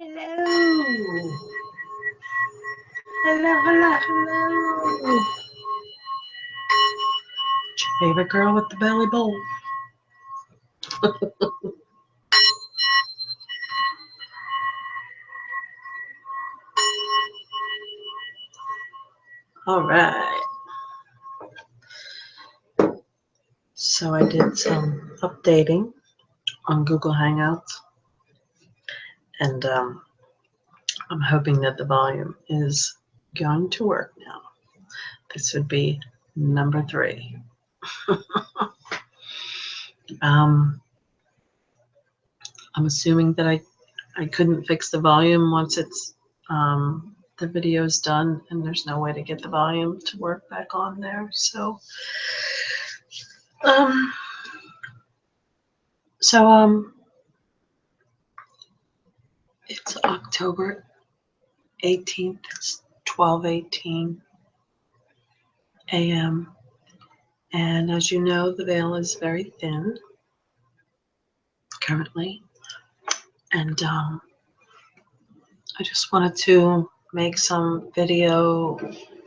Hello. Hello, hello, hello. It's your favorite girl with the belly bowl. All right. So I did some updating on Google Hangouts, and I'm hoping that the volume is going to work now. This would be number 3. I'm assuming that I couldn't fix the volume once it's the video's done, and there's no way to get the volume to work back on there. So it's October 18th. It's 12:18 a.m. And as you know, the veil is very thin currently. And I just wanted to make some video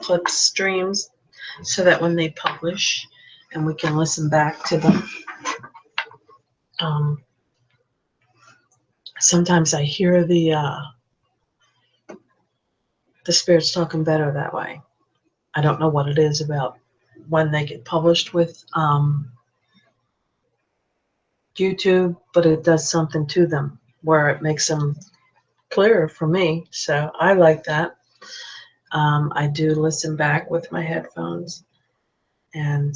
clip streams so that when they publish and we can listen back to them. Sometimes I hear the spirits talking better that way. I don't know what it is about when they get published with YouTube, but it does something to them where it makes them clearer for me. So I like that. I do listen back with my headphones, and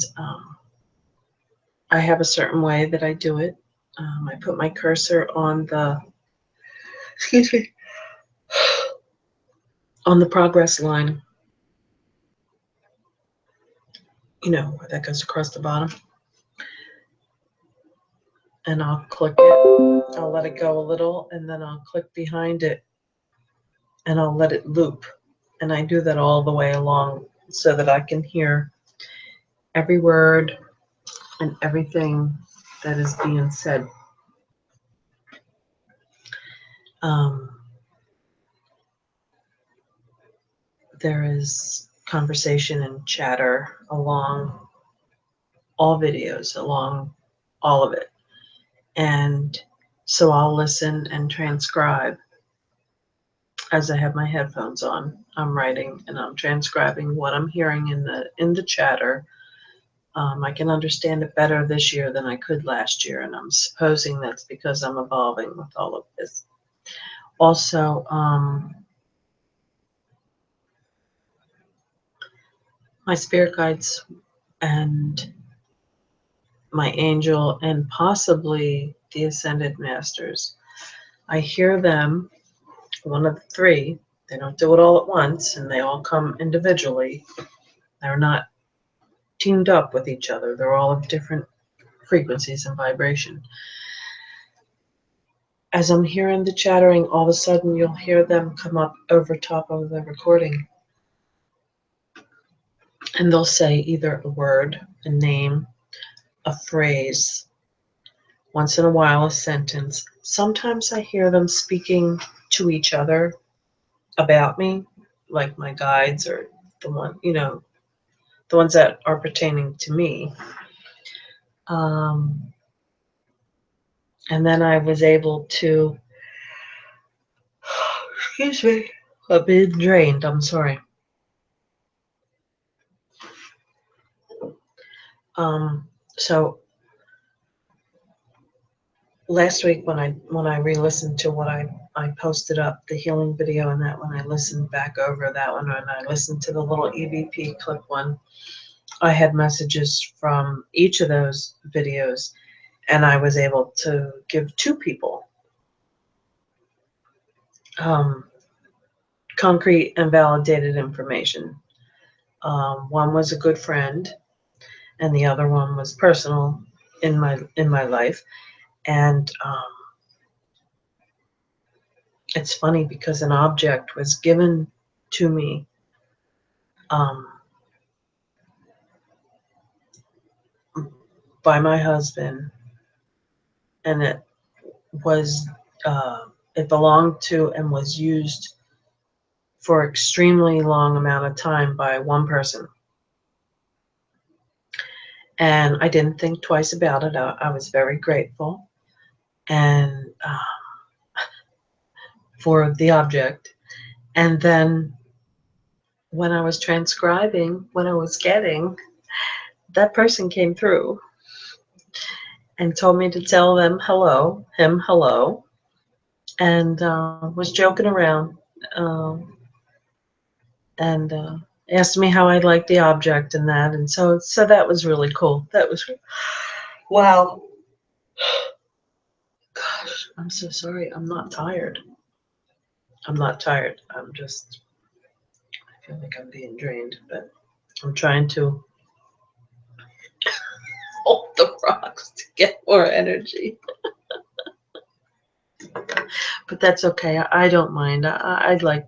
I have a certain way that I do it. I put my cursor on the, excuse me, on the progress line, you know, where that goes across the bottom. And I'll click it. I'll let it go a little, and then I'll click behind it, and I'll let it loop. And I do that all the way along so that I can hear every word and everything that is being said. There is conversation and chatter along all videos, along all of it. And so I'll listen and transcribe as I have my headphones on. I'm writing and I'm transcribing what I'm hearing in the chatter. I can understand it better this year than I could last year, and I'm supposing that's because I'm evolving with all of this. Also, my spirit guides and my angel and possibly the ascended masters, I hear them, one of the 3. They don't do it all at once, and they all come individually. They're not teamed up with each other. They're all of different frequencies and vibration. As I'm hearing the chattering, all of a sudden you'll hear them come up over top of the recording. And they'll say either a word, a name, a phrase, once in a while a sentence. Sometimes I hear them speaking to each other about me, like my guides or the one, you know, the ones that are pertaining to me. And then I was able to, excuse me, I've been drained, I'm sorry. So last week when I re-listened to what I posted up, the healing video, and that when I listened back over that one, and I listened to the little EVP clip one, I had messages from each of those videos, and I was able to give 2 people concrete and validated information. One was a good friend, and the other one was personal in my life. And it's funny because an object was given to me by my husband, and it was it belonged to and was used for extremely long amount of time by one person. And I didn't think twice about it. I was very grateful and for the object. And then when I was transcribing, when I was getting, that person came through and told me to tell them hello, him hello, and was joking around um, and asked me how I liked the object and that. And so that was really cool. That was, wow. Gosh, I'm so sorry. I'm not tired. I'm not tired. I'm just, I feel like I'm being drained, but I'm trying to hold the rocks to get more energy. But that's okay. I don't mind. I like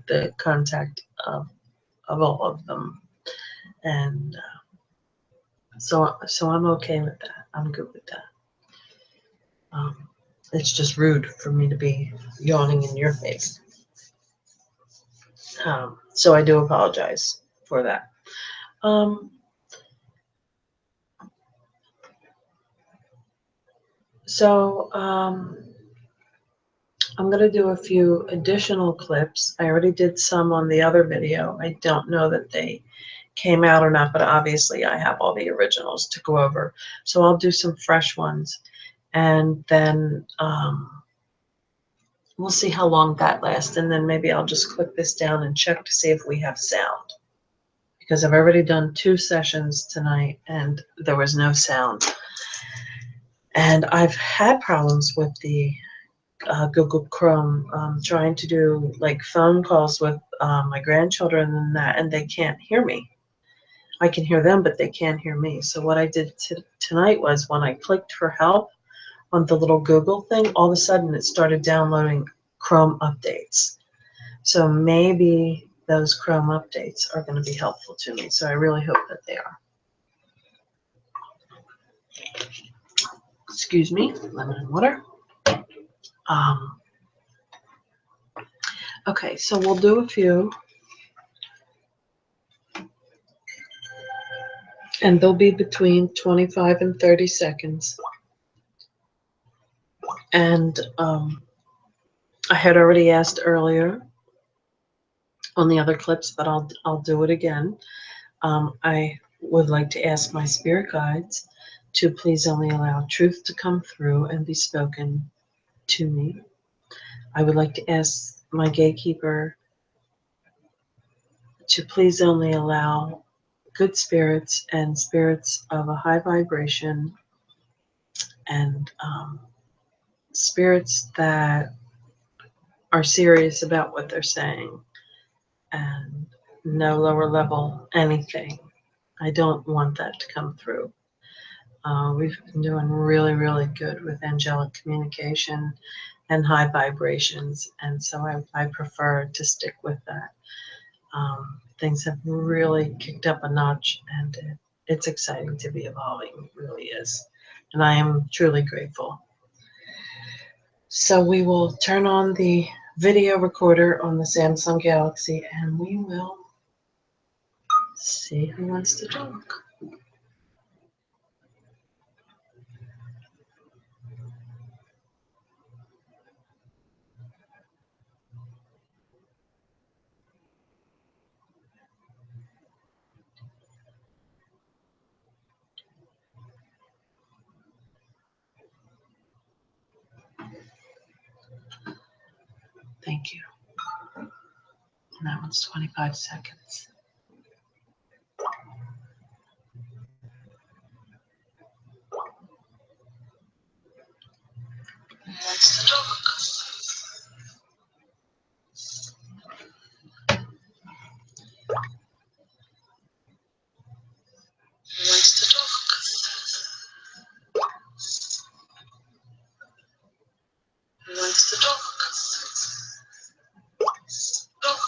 the contact of all of them, and so I'm okay with that. I'm good with that. It's just rude for me to be yawning in your face. So I do apologize for that. So I'm going to do a few additional clips. I already did some on the other video. I don't know that they came out or not, but obviously I have all the originals to go over. So I'll do some fresh ones, and then we'll see how long that lasts, and then maybe I'll just click this down and check to see if we have sound. Because I've already done 2 sessions tonight, and there was no sound. And I've had problems with the Google Chrome, trying to do like phone calls with my grandchildren and that, and they can't hear me. I can hear them, but they can't hear me. So what I did tonight was when I clicked for help on the little Google thing, all of a sudden it started downloading Chrome updates. So maybe those Chrome updates are going to be helpful to me. So I really hope that they are. Excuse me, lemon and water. Okay, so we'll do a few. And they'll be between 25 and 30 seconds. And I had already asked earlier on the other clips, but I'll do it again. I would like to ask my spirit guides to please only allow truth to come through and be spoken to me. I would like to ask my gatekeeper to please only allow good spirits and spirits of a high vibration and spirits that are serious about what they're saying and no lower level anything. I don't want that to come through. We've been doing really, really good with angelic communication and high vibrations, and so I prefer to stick with that. Things have really kicked up a notch, and it's exciting to be evolving. It really is. And I am truly grateful. So we will turn on the video recorder on the Samsung Galaxy, and we will see who wants to talk. Thank you. And that one's 25 seconds. Who wants to talk? Who wants to talk? Who wants to talk? Talk.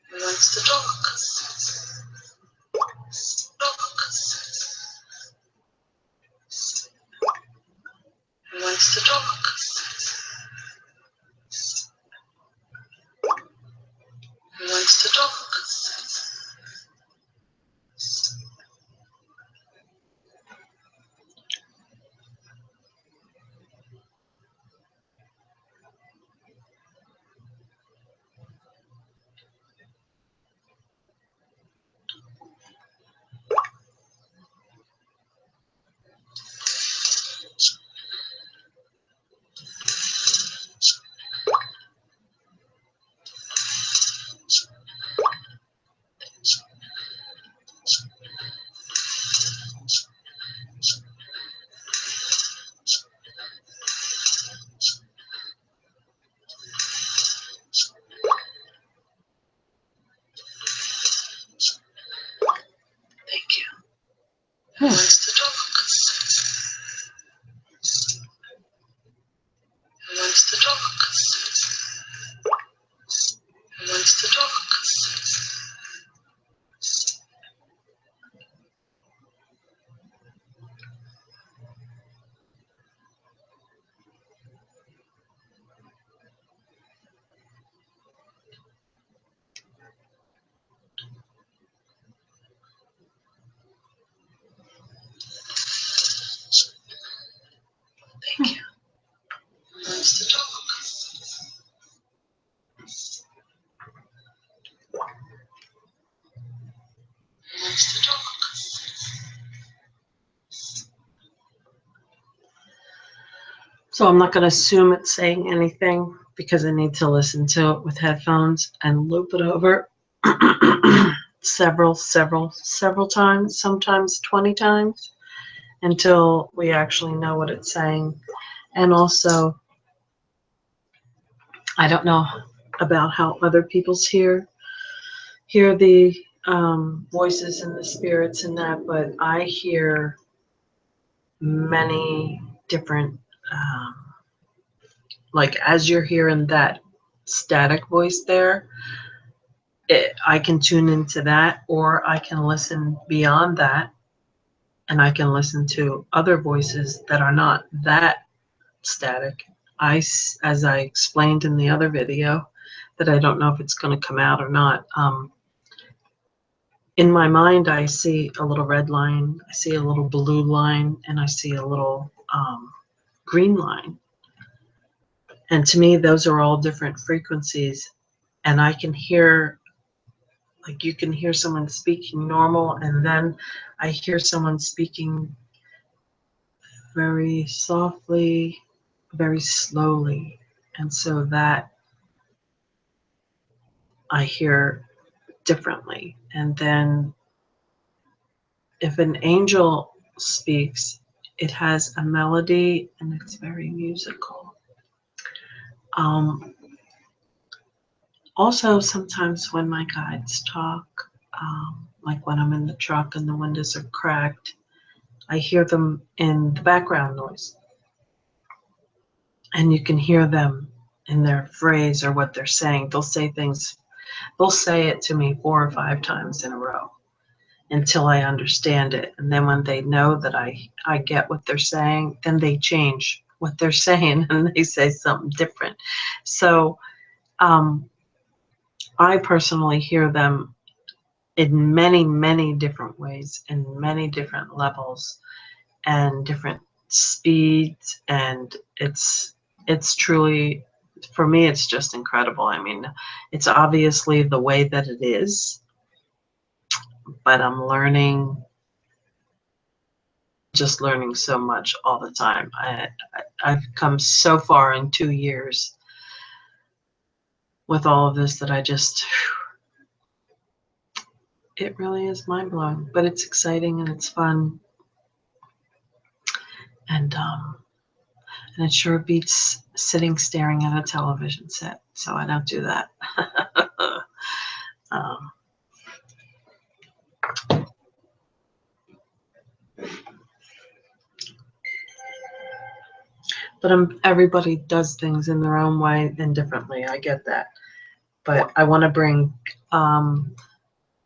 Who wants to talk? Talk. Who wants wants to talk? Who wants to talk? Thank you. Who wants to talk? Who wants to talk? Who wants to talk? Thank you. Who wants to talk? Who wants to talk? So I'm not going to assume it's saying anything because I need to listen to it with headphones and loop it over several times, sometimes 20 times, until we actually know what it's saying. And also, I don't know about how other people's hear the voices and the spirits and that, but I hear many different, like as you're hearing that static voice there, I can tune into that, or I can listen beyond that, and I can listen to other voices that are not that static. As I explained in the other video, that I don't know if it's going to come out or not. In my mind, I see a little red line, I see a little blue line, and I see a little green line. And to me, those are all different frequencies. And I can hear, like you can hear someone speaking normal, and then I hear someone speaking very softly, very slowly. And so that I hear differently. And then if an angel speaks, it has a melody and it's very musical. Also, sometimes when my guides talk, like when I'm in the truck and the windows are cracked, I hear them in the background noise. And you can hear them in their phrase or what they're saying. They'll say things, they'll say it to me 4 or 5 times in a row until I understand it. And then when they know that I get what they're saying, then they change what they're saying and they say something different. So I personally hear them in many different ways, in many different levels and different speeds, and it's truly, for me, it's just incredible. I mean, it's obviously the way that it is, but I'm learning, just learning so much all the time. I've come so far in 2 years with all of this that I just, it really is mind-blowing, but it's exciting and it's fun. And it sure beats sitting staring at a television set, so I don't do that. But everybody does things in their own way and differently. I get that. But I want to bring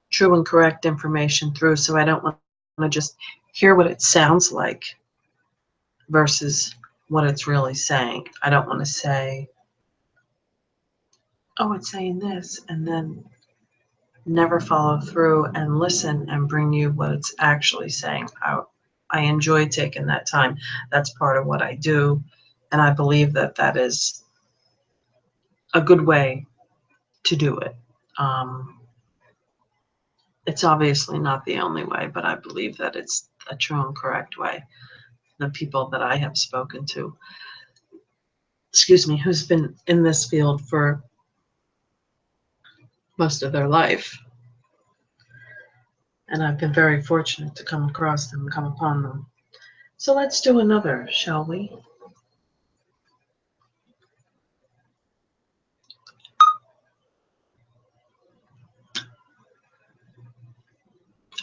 true and correct information through, so I don't want to just hear what it sounds like versus what it's really saying. I don't want to say, oh, it's saying this, and then never follow through and listen and bring you what it's actually saying. I enjoy taking that time. That's part of what I do, and I believe that that is a good way to do it. It's obviously not the only way, but I believe that it's a true and correct way. The people that I have spoken to, excuse me, who's been in this field for most of their life, and I've been very fortunate to come across them, come upon them. So let's do another, shall we?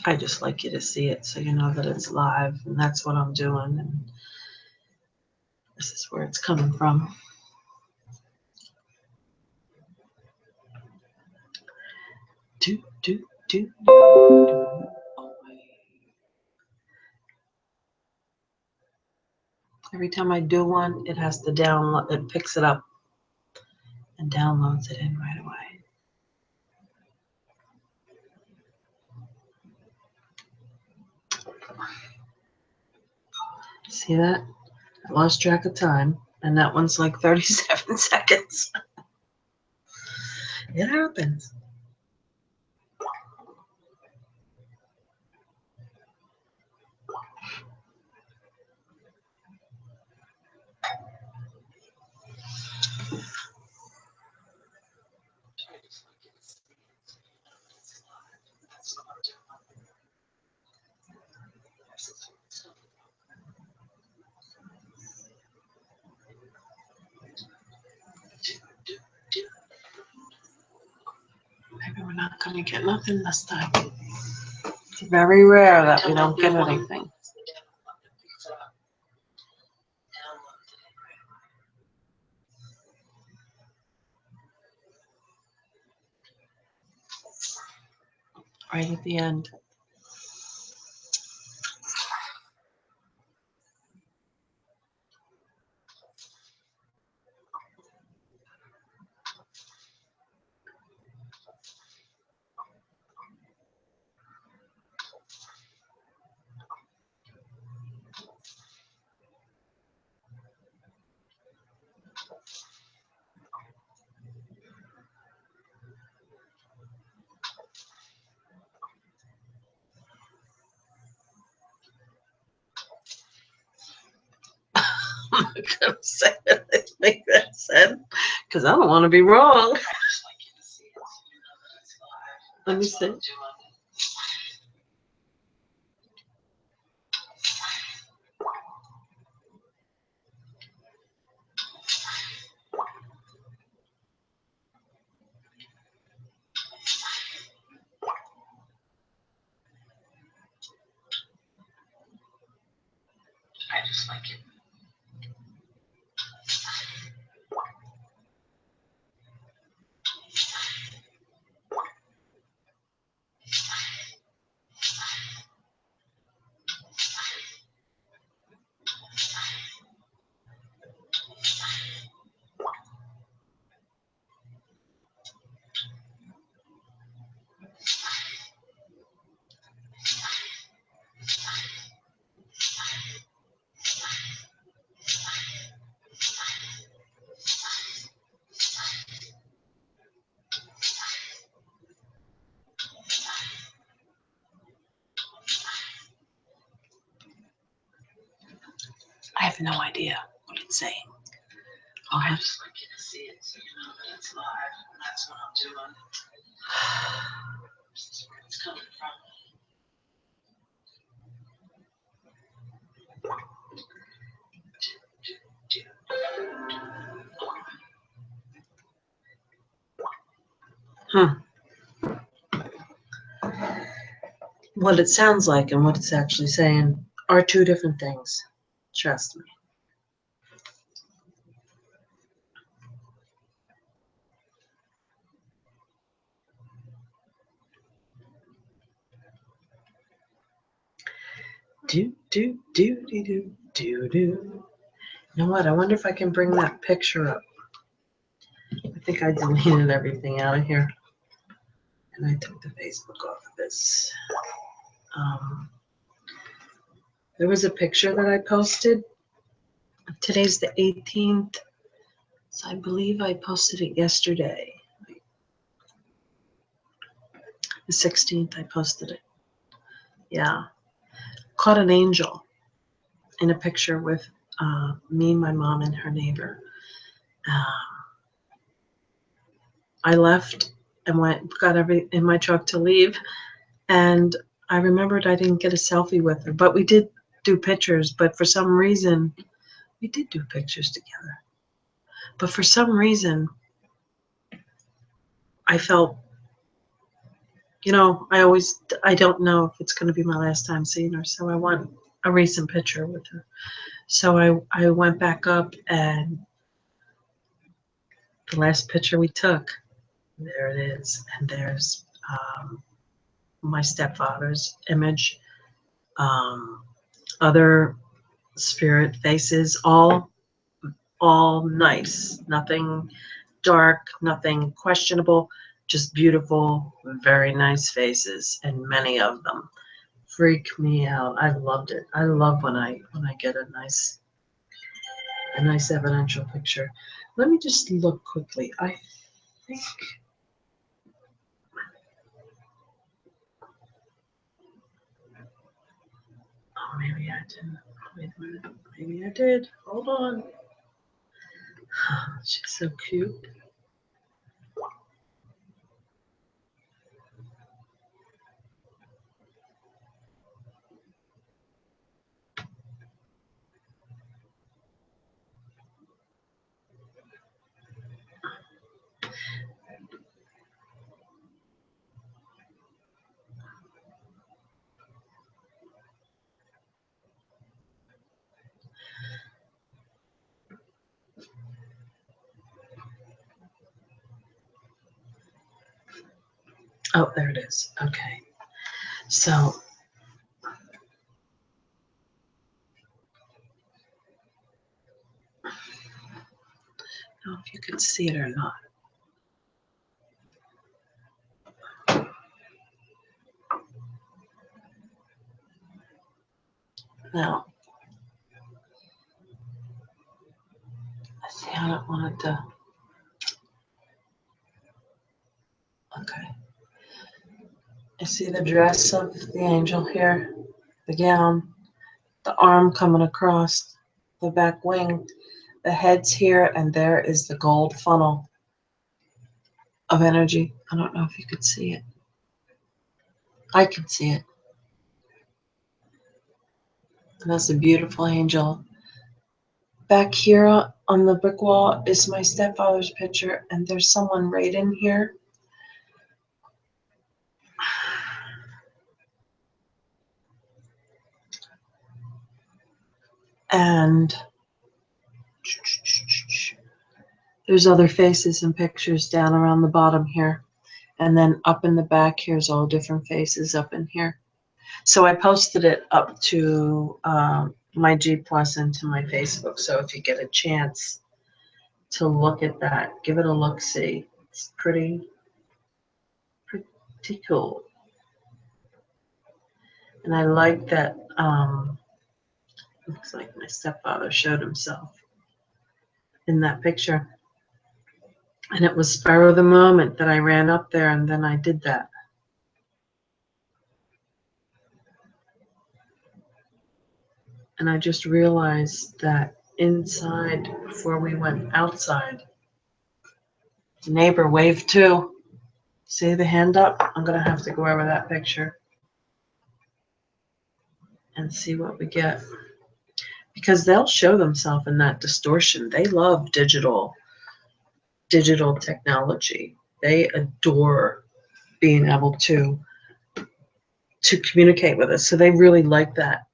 I just like you to see it so you know that it's live, and that's what I'm doing, and this is where it's coming from. Do, do, do, do. Every time I do one, it has to download, it picks it up and downloads it in right away. See that? I lost track of time, and that one's like 37 seconds. It happens. Maybe we're not going to get nothing this time. It's very rare that we don't get anything. Right at the end. I'm not going to say it like that said, because I don't want to be wrong. Let me see. I just like it. I have no idea what it's saying. I just like you to see it so you know that it's live, and that's what I'm doing. This is where it's coming from. What it sounds like and what it's actually saying are two different things. Trust me. Do, do, do, do, do, do, do. You know what? I wonder if I can bring that picture up. I think I deleted everything out of here. And I took the Facebook off of this. There was a picture that I posted. Today's the 18th. So I believe I posted it yesterday. The 16th I posted it. Yeah. Caught an angel in a picture with me, my mom, and her neighbor. I left and got everything in my truck to leave. And I remembered I didn't get a selfie with her, but we did do pictures. But for some reason, we did do pictures together. But for some reason, I felt, I don't know if it's going to be my last time seeing her. So I want a recent picture with her. So I went back up, and the last picture we took, there it is. And there's my stepfather's image, other spirit faces, all nice, nothing dark, nothing questionable, just beautiful, very nice faces, and many of them freak me out. I loved it. I love when I get a nice evidential picture. Let me just look quickly. I think, oh, maybe I didn't. Wait a minute. Maybe I did. Hold on. She's so cute. Oh, there it is. Okay. So, I don't know if you can see it or not. Now, see, I don't want it to. Okay. I see the dress of the angel here, the gown, the arm coming across the back wing, the head's here, and there is the gold funnel of energy. I don't know if you could see it. I can see it. And that's a beautiful angel. Back here on the brick wall is my stepfather's picture, and there's someone right in here. And there's other faces and pictures down around the bottom here. And then up in the back, here's all different faces up in here. So I posted it up to my G Plus and to my Facebook. So if you get a chance to look at that, give it a look. See, it's pretty cool. And I like that. Looks like my stepfather showed himself in that picture. And it was spur of the moment that I ran up there, and then I did that. And I just realized that inside, before we went outside, the neighbor waved too. See the hand up? I'm going to have to go over that picture and see what we get. Because they'll show themselves in that distortion. They love digital technology. They adore being able to communicate with us. So they really like that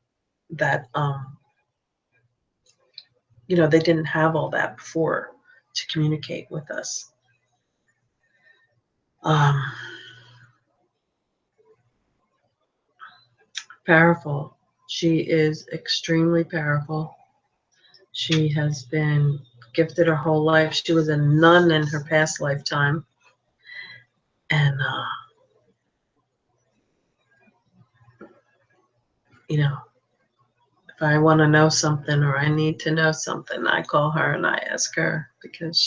they didn't have all that before to communicate with us. Powerful. She is extremely powerful. She has been gifted her whole life. She was a nun in her past lifetime. And, you know, if I want to know something or I need to know something, I call her and I ask her, because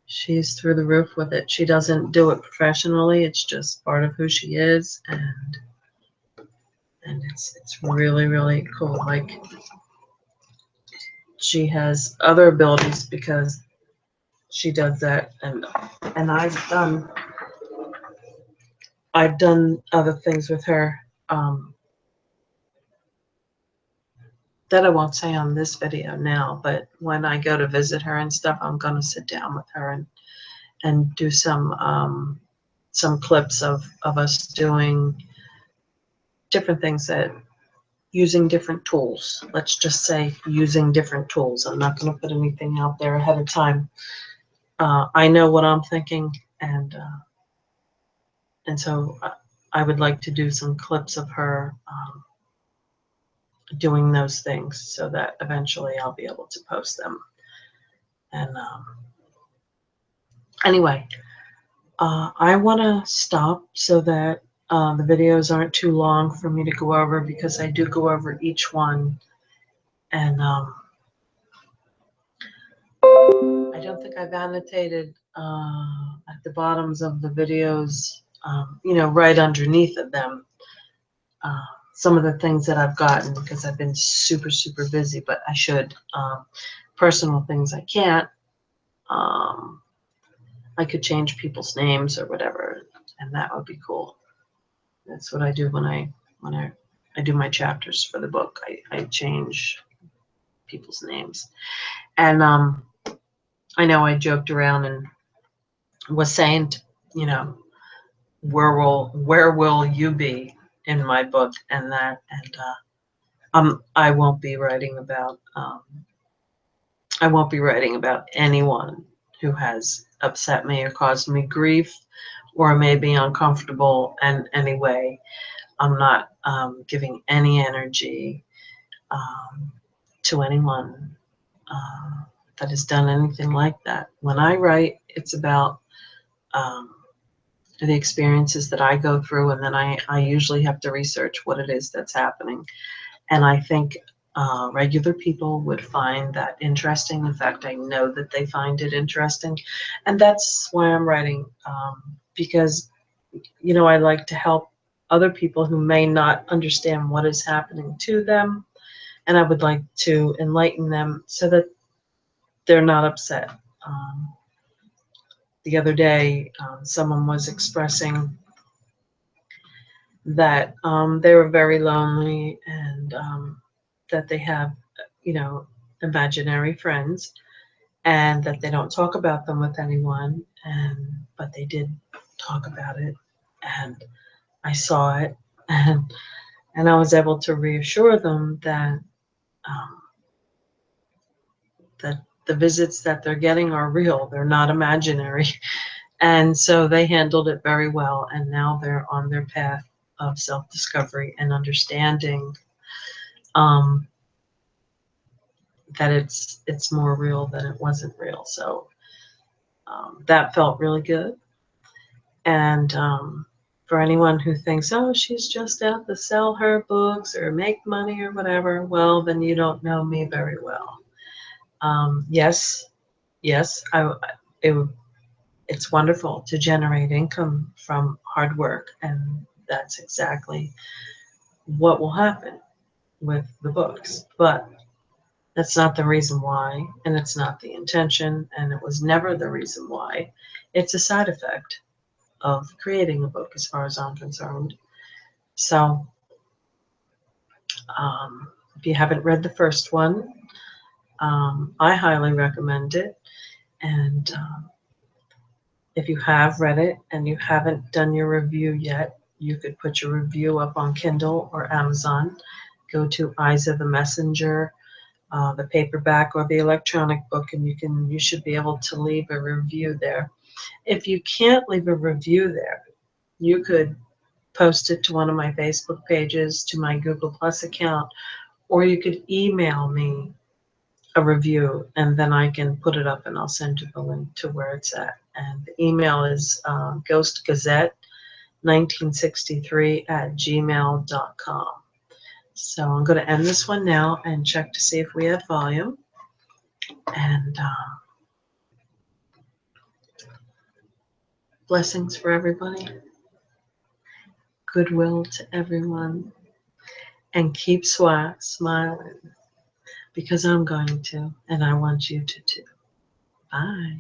she's through the roof with it. She doesn't do it professionally. It's just part of who she is. And it's really, really cool. Like, she has other abilities because she does that, and I've done other things with her that I won't say on this video now, but when I go to visit her and stuff, I'm going to sit down with her and do some clips of us doing different things, that using different tools. Let's just say using different tools. I'm not going to put anything out there ahead of time. I know what I'm thinking, and so I would like to do some clips of her doing those things, so that eventually I'll be able to post them. And anyway, I want to stop so that the videos aren't too long for me to go over, because I do go over each one. And I don't think I've annotated at the bottoms of the videos, right underneath of them, some of the things that I've gotten, because I've been super, super busy, but I should. Personal things I can't. I could change people's names or whatever, and that would be cool. That's what I do when I do my chapters for the book. I change people's names. And I know I joked around and was saying, where will you be in my book, and that, and I won't be writing about anyone who has upset me or caused me grief or made me uncomfortable in any way. I'm not giving any energy to anyone that has done anything like that. When I write, it's about the experiences that I go through, and then I usually have to research what it is that's happening. And I think regular people would find that interesting. In fact, I know that they find it interesting. And that's why I'm writing, because, I like to help other people who may not understand what is happening to them. And I would like to enlighten them so that they're not upset. The other day, someone was expressing that they were very lonely, and that they have, imaginary friends, and that they don't talk about them with anyone. But they did talk about it, and I saw it, and I was able to reassure them that that the visits that they're getting are real. They're not imaginary. And so they handled it very well, and now they're on their path of self-discovery and understanding that it's more real than it wasn't real. So that felt really good. And for anyone who thinks, oh, she's just out to sell her books or make money or whatever, well, then you don't know me very well. Yes, it's wonderful to generate income from hard work, and that's exactly what will happen with the books. But that's not the reason why, and it's not the intention, and it was never the reason why. It's a side effect of creating a book, as far as I'm concerned. So if you haven't read the first one, I highly recommend it. And if you have read it and you haven't done your review yet, you could put your review up on Kindle or Amazon. Go to Eyes of the Messenger, the paperback or the electronic book, and you should be able to leave a review there. If you can't leave a review there, you could post it to one of my Facebook pages, to my Google Plus account, or you could email me a review, and then I can put it up and I'll send you the link to where it's at. And the email is ghostgazette1963@gmail.com. So I'm going to end this one now and check to see if we have volume. And blessings for everybody. Goodwill to everyone. And keep smiling, because I'm going to, and I want you to too. Bye.